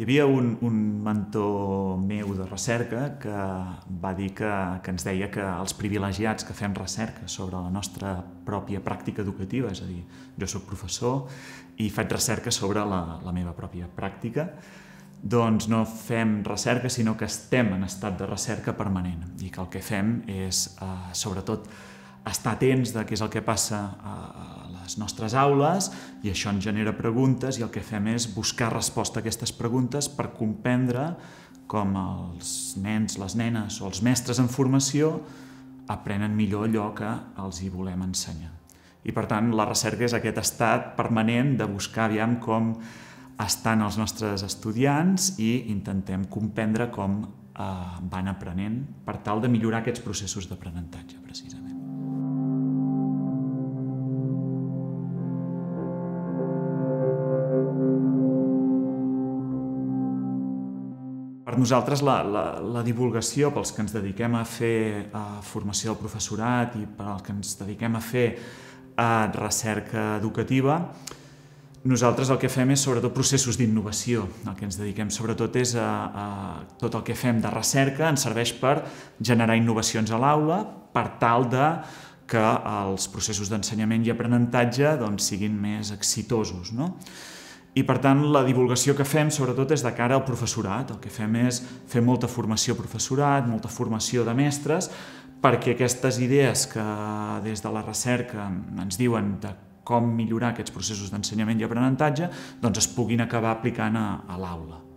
Hi havia un mentor meu de recerca que va dir que ens deia que els privilegiats que fem recerca sobre la nostra pròpia pràctica educativa, és a dir, jo soc professor i faig recerca sobre la meva pròpia pràctica, doncs no fem recerca, sinó que estem en estat de recerca permanent i que el que fem és, sobretot, estar atents de què és el que passa a les nostres aules i això ens genera preguntes i el que fem és buscar resposta a aquestes preguntes per comprendre com els nens, les nenes o els mestres en formació aprenen millor allò que els hi volem ensenyar. I per tant la recerca és aquest estat permanent de buscar aviam com estan els nostres estudiants i intentem comprendre com van aprenent per tal de millorar aquests processos d'aprenentatge, precisament. Per nosaltres la divulgació, pels que ens dediquem a fer formació del professorat i pels que ens dediquem a fer recerca educativa, nosaltres el que fem és sobretot processos d'innovació. El que ens dediquem sobretot és a tot el que fem de recerca ens serveix per generar innovacions a l'aula per tal de que els processos d'ensenyament i aprenentatge siguin més exitosos, no? I per tant la divulgació que fem sobretot és de cara al professorat. El que fem és fer molta formació professorat, molta formació de mestres, perquè aquestes idees que des de la recerca ens diuen de com millorar aquests processos d'ensenyament i aprenentatge es puguin acabar aplicant a l'aula.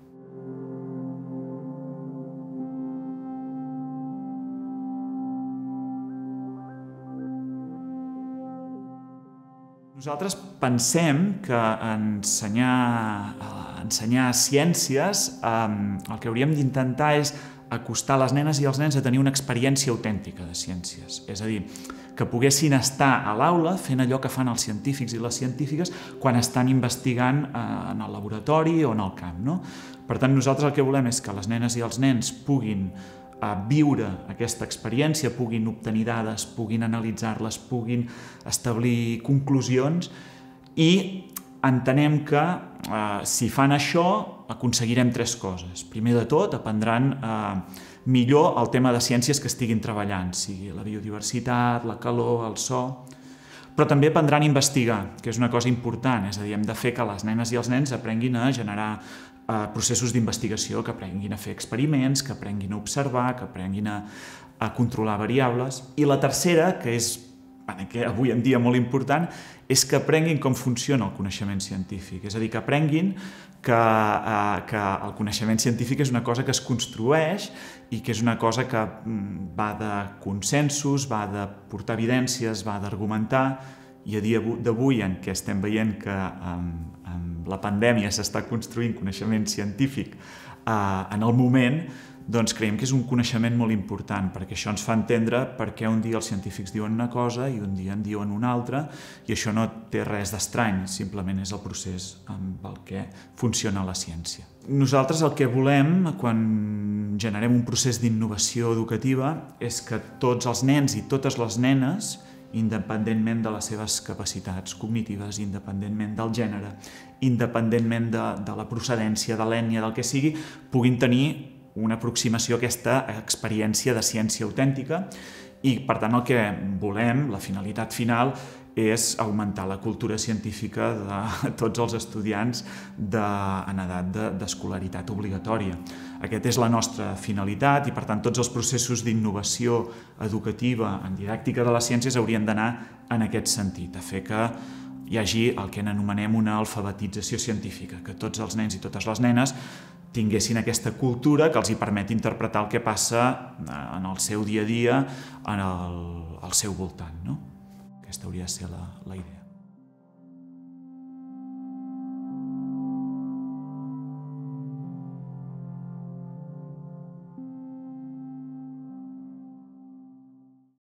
Nosaltres pensem que ensenyar ciències el que hauríem d'intentar és acostar les nenes i els nens a tenir una experiència autèntica de ciències. És a dir, que poguessin estar a l'aula fent allò que fan els científics i les científiques quan estan investigant en el laboratori o en el camp, no? Per tant, nosaltres el que volem és que les nenes i els nens puguin viure aquesta experiència, puguin obtenir dades, puguin analitzar-les, puguin establir conclusions i entenem que si fan això aconseguirem tres coses. Primer de tot, aprendran millor el tema de ciències que estiguin treballant, sigui la biodiversitat, la calor, el so, però també aprendran a investigar, que és una cosa important, és a dir, hem de fer que les nenes i els nens aprenguin a generar processos d'investigació, que aprenguin a fer experiments, que aprenguin a observar, que aprenguin a controlar variables. I la tercera, que és avui en dia molt important, és que aprenguin com funciona el coneixement científic. És a dir, que aprenguin que el coneixement científic és una cosa que es construeix i que és una cosa que va de consensos, va de portar evidències, va d'argumentar, i a dia d'avui, en què estem veient que amb la pandèmia s'està construint coneixement científic en el moment, doncs creiem que és un coneixement molt important, perquè això ens fa entendre per què un dia els científics diuen una cosa i un dia en diuen una altra, i això no té res d'estrany, simplement és el procés amb el que funciona la ciència. Nosaltres el que volem, quan generem un procés d'innovació educativa, és que tots els nens i totes les nenes, independentment de les seves capacitats cognitives, independentment del gènere, independentment de la procedència, de l'ètnia, del que sigui, puguin tenir una aproximació a aquesta experiència de ciència autèntica i, per tant, el que volem, la finalitat final, és augmentar la cultura científica de tots els estudiants en edat d'escolaritat obligatòria. Aquesta és la nostra finalitat i, per tant, tots els processos d'innovació educativa en didàctica de les ciències haurien d'anar en aquest sentit, a fer que hi hagi el que anomenem una alfabetització científica, que tots els nens i totes les nenes tinguessin aquesta cultura que els hi permet interpretar el que passa en el seu dia a dia, al seu voltant, no? Aquesta hauria de ser la idea.